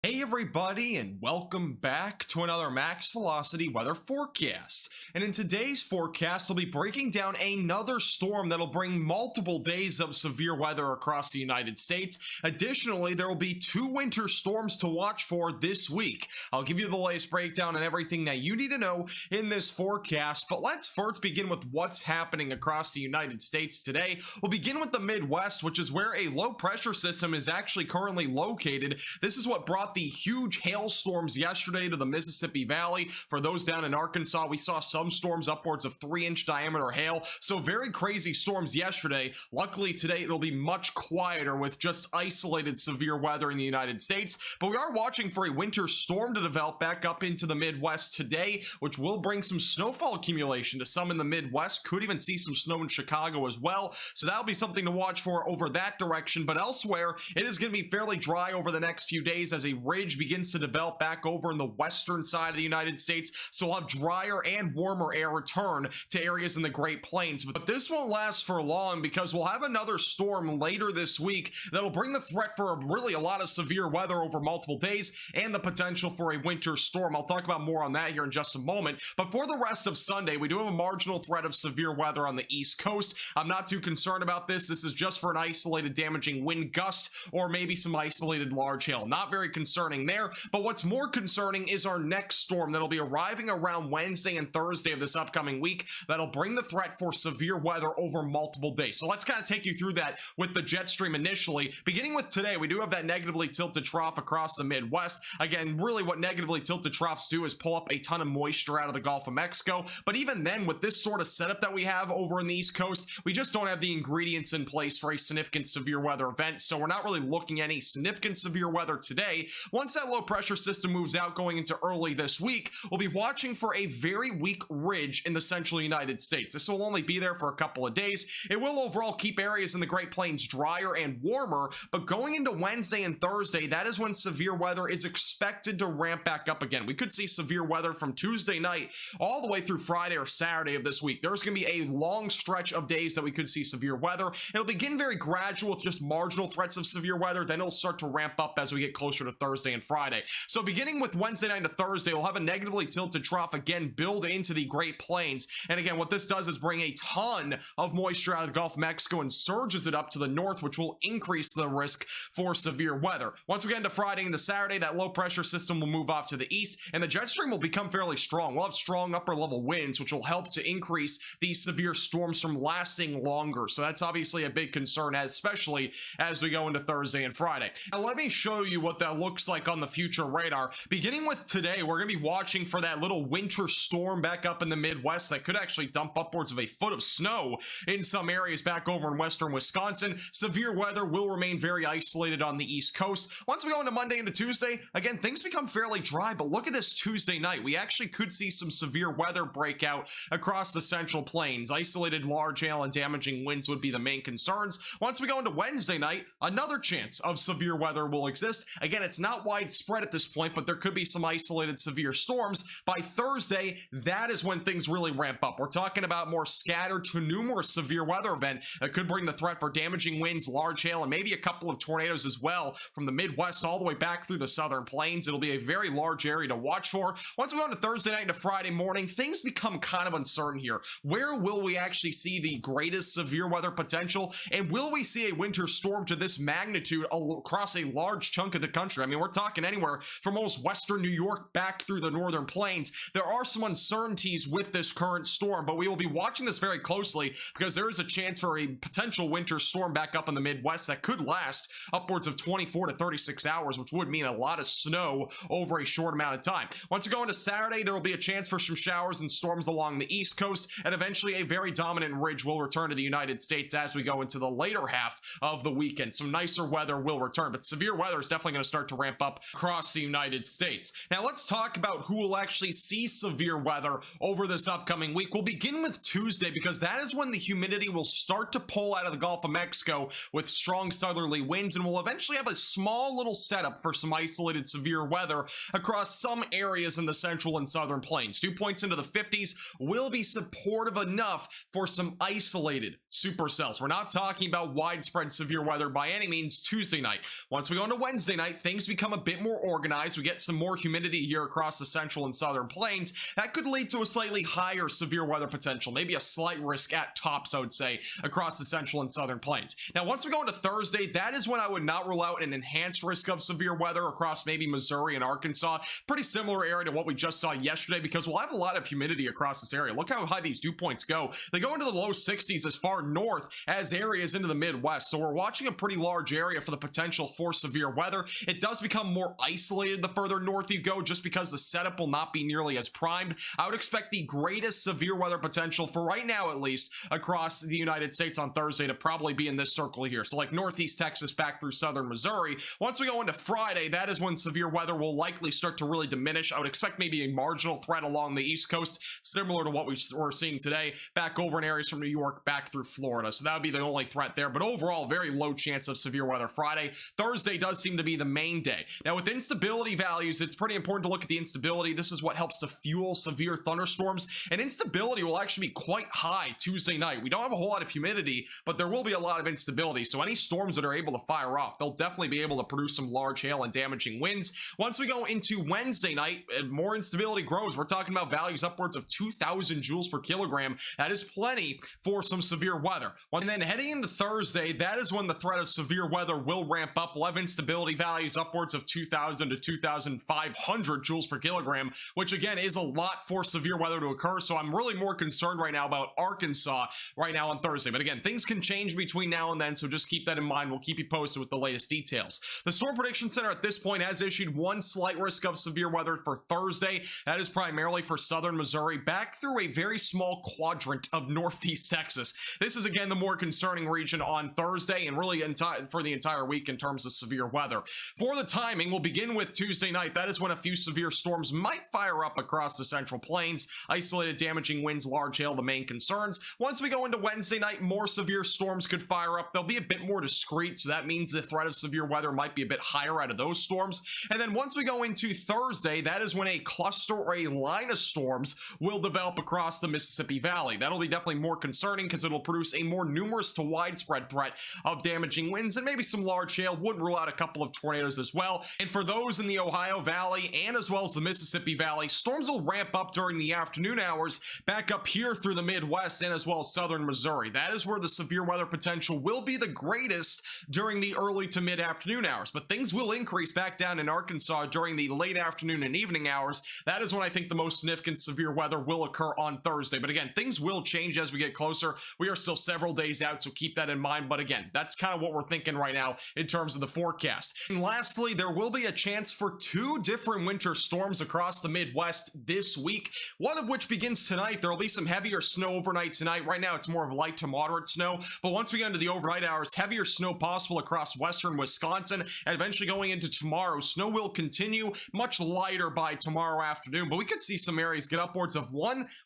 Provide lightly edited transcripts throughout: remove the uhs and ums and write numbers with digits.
Hey everybody, and welcome back to another Max Velocity weather forecast. And in today's forecast, we'll be breaking down another storm that'll bring multiple days of severe weather across the United States. Additionally, there will be two winter storms to watch for this week. I'll give you the latest breakdown and everything that you need to know in this forecast, but let's first begin with what's happening across the United States today. We'll begin with the Midwest, which is where a low pressure system is actually currently located. This is what brought the huge hailstorms yesterday to the Mississippi Valley. For those down in Arkansas, we saw some storms upwards of 3-inch diameter hail, so very crazy storms yesterday. Luckily today it'll be much quieter with just isolated severe weather in the United States, but we are watching for a winter storm to develop back up into the Midwest today, which will bring some snowfall accumulation to some in the Midwest. Could even see some snow in Chicago as well, so that'll be something to watch for over that direction. But elsewhere, it is going to be fairly dry over the next few days as a ridge begins to develop back over in the western side of the United States, so we'll have drier and warmer air return to areas in the Great Plains. But this won't last for long, because we'll have another storm later this week that'll bring the threat for really a lot of severe weather over multiple days and the potential for a winter storm. I'll talk about more on that here in just a moment. But for the rest of Sunday, we do have a marginal threat of severe weather on the East Coast. I'm not too concerned about this. This is just for an isolated damaging wind gust or maybe some isolated large hail. Not very concerning there, but what's more concerning is our next storm that'll be arriving around Wednesday and Thursday of this upcoming week that'll bring the threat for severe weather over multiple days. So let's kind of take you through that with the jet stream initially. Beginning with today, we do have that negatively tilted trough across the Midwest. Again, really what negatively tilted troughs do is pull up a ton of moisture out of the Gulf of Mexico, but even then, with this sort of setup that we have over in the East Coast, we just don't have the ingredients in place for a significant severe weather event, so we're not really looking at any significant severe weather today. Once that low pressure system moves out going into early this week, we'll be watching for a very weak ridge in the central United States. This will only be there for a couple of days. It will overall keep areas in the Great Plains drier and warmer, but going into Wednesday and Thursday, that is when severe weather is expected to ramp back up again. We could see severe weather from Tuesday night all the way through Friday or Saturday of this week. There's going to be a long stretch of days that we could see severe weather. It'll begin very gradual with just marginal threats of severe weather, then it'll start to ramp up as we get closer to Thursday and Friday. So beginning with Wednesday night to Thursday, we'll have a negatively tilted trough again build into the Great Plains. And again, what this does is bring a ton of moisture out of the Gulf of Mexico and surges it up to the north, which will increase the risk for severe weather. Once we get into Friday into Saturday, that low pressure system will move off to the east and the jet stream will become fairly strong. We'll have strong upper level winds, which will help to increase these severe storms from lasting longer. So that's obviously a big concern, especially as we go into Thursday and Friday. Now let me show you what that looks like on the future radar. Beginning with today, we're going to be watching for that little winter storm back up in the Midwest that could actually dump upwards of a foot of snow in some areas back over in western Wisconsin. Severe weather will remain very isolated on the East Coast. Once we go into Monday into Tuesday, again, things become fairly dry, but look at this Tuesday night. We actually could see some severe weather breakout across the Central Plains. Isolated large hail and damaging winds would be the main concerns. Once we go into Wednesday night, another chance of severe weather will exist. Again, it's not widespread at this point, but there could be some isolated severe storms. By Thursday, that is when things really ramp up. We're talking about more scattered to numerous severe weather event that could bring the threat for damaging winds, large hail, and maybe a couple of tornadoes as well from the Midwest all the way back through the Southern Plains. It'll be a very large area to watch for. Once we go into Thursday night into Friday morning, things become kind of uncertain here. Where will we actually see the greatest severe weather potential? And will we see a winter storm to this magnitude across a large chunk of the country? I mean, we're talking anywhere from almost western New York back through the northern plains. There are some uncertainties with this current storm, but we will be watching this very closely because there is a chance for a potential winter storm back up in the Midwest that could last upwards of 24 to 36 hours, which would mean a lot of snow over a short amount of time. Once we go into Saturday, there will be a chance for some showers and storms along the East Coast, and eventually a very dominant ridge will return to the United States as we go into the later half of the weekend. Some nicer weather will return, but severe weather is definitely going to start to ramp up across the United States. Now let's talk about who will actually see severe weather over this upcoming week. We'll begin with Tuesday because that is when the humidity will start to pull out of the Gulf of Mexico with strong southerly winds, and we'll eventually have a small little setup for some isolated severe weather across some areas in the central and southern plains. Dew points into the 50s will be supportive enough for some isolated supercells. We're not talking about widespread severe weather by any means Tuesday night. Once we go into Wednesday night, things become a bit more organized, we get some more humidity here across the central and southern plains, that could lead to a slightly higher severe weather potential, maybe a slight risk at tops, I would say, across the central and southern plains. Now, once we go into Thursday, that is when I would not rule out an enhanced risk of severe weather across maybe Missouri and Arkansas. Pretty similar area to what we just saw yesterday, because we'll have a lot of humidity across this area. Look how high these dew points go. They go into the low 60s as far north as areas into the Midwest. So we're watching a pretty large area for the potential for severe weather. It does become more isolated the further north you go, just because the setup will not be nearly as primed. I would expect the greatest severe weather potential, for right now at least, across the United States on Thursday to probably be in this circle here. So like northeast Texas back through southern Missouri. Once we go into Friday, that is when severe weather will likely start to really diminish. I would expect maybe a marginal threat along the East Coast, similar to what we're seeing today, back over in areas from New York back through Florida. So that would be the only threat there. But overall, very low chance of severe weather Friday. Thursday does seem to be the main day. Now, with instability values, it's pretty important to look at the instability. This is what helps to fuel severe thunderstorms, and instability will actually be quite high Tuesday night. We don't have a whole lot of humidity, but there will be a lot of instability. So any storms that are able to fire off, they'll definitely be able to produce some large hail and damaging winds. Once we go into Wednesday night, more instability grows. We're talking about values upwards of 2,000 joules per kilogram. That is plenty for some severe weather. And then heading into Thursday, that is when the threat of severe weather will ramp up. We'll have instability values upwards of 2,000 to 2,500 joules per kilogram, which again is a lot for severe weather to occur. So I'm really more concerned right now about Arkansas right now on Thursday. But again, things can change between now and then, so just keep that in mind. We'll keep you posted with the latest details. The Storm Prediction Center at this point has issued one slight risk of severe weather for Thursday. That is primarily for southern Missouri, back through a very small quadrant of northeast Texas. This is again the more concerning region on Thursday, and really for the entire week in terms of severe weather. For the timing, we'll begin with Tuesday night. That is when a few severe storms might fire up across the central plains. Isolated damaging winds, large hail, the main concerns. Once we go into Wednesday night, more severe storms could fire up. They'll be a bit more discreet, so that means the threat of severe weather might be a bit higher out of those storms. And then once we go into Thursday, that is when a cluster or a line of storms will develop across the Mississippi Valley. That'll be definitely more concerning because it'll produce a more numerous to widespread threat of damaging winds and maybe some large hail. Wouldn't rule out a couple of tornadoes as well. And for those in the Ohio Valley and as well as the Mississippi Valley, storms will ramp up during the afternoon hours back up here through the Midwest and as well as southern Missouri. That is where the severe weather potential will be the greatest during the early to mid-afternoon hours. But things will increase back down in Arkansas during the late afternoon and evening hours. That is when I think the most significant severe weather will occur on Thursday. But again, things will change as we get closer. We are still several days out, so keep that in mind. But again, that's kind of what we're thinking right now in terms of the forecast. And lastly, there will be a chance for two different winter storms across the Midwest this week, one of which begins tonight. There will be some heavier snow overnight tonight. Right now, it's more of light to moderate snow, but once we get into the overnight hours, heavier snow possible across western Wisconsin, and eventually going into tomorrow, snow will continue much lighter by tomorrow afternoon, but we could see some areas get upwards of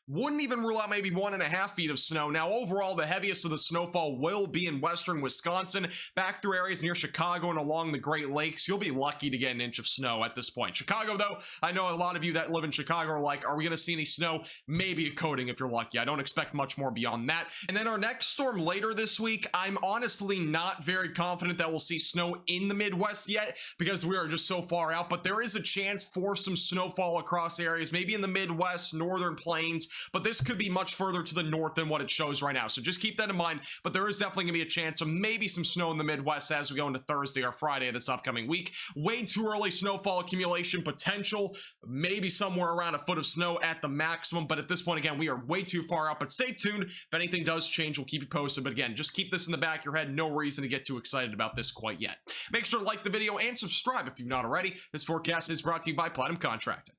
wouldn't even rule out maybe 1.5 feet of snow. Now, overall, the heaviest of the snowfall will be in western Wisconsin, back through areas near Chicago and along the Great Lakes. You'll be lucky to get an inch of snow at this point. Chicago, though, I know a lot of you that live in Chicago are like, are we going to see any snow? Maybe a coating if you're lucky. I don't expect much more beyond that. And then our next storm later this week, I'm honestly not very confident that we'll see snow in the Midwest yet because we are just so far out, but there is a chance for some snowfall across areas, maybe in the Midwest, northern plains, but this could be much further to the north than what it shows right now. So just keep that in mind, but there is definitely going to be a chance of maybe some snow in the Midwest as we go into Thursday or Friday of this upcoming week. Way too early snowfall accumulation potential, maybe somewhere around a foot of snow at the maximum, but at this point, again, we are way too far out, but stay tuned. If anything does change, we'll keep you posted, but again, just keep this in the back of your head. No reason to get too excited about this quite yet. Make sure to like the video and subscribe if you've not already. This forecast is brought to you by Platinum Contracting.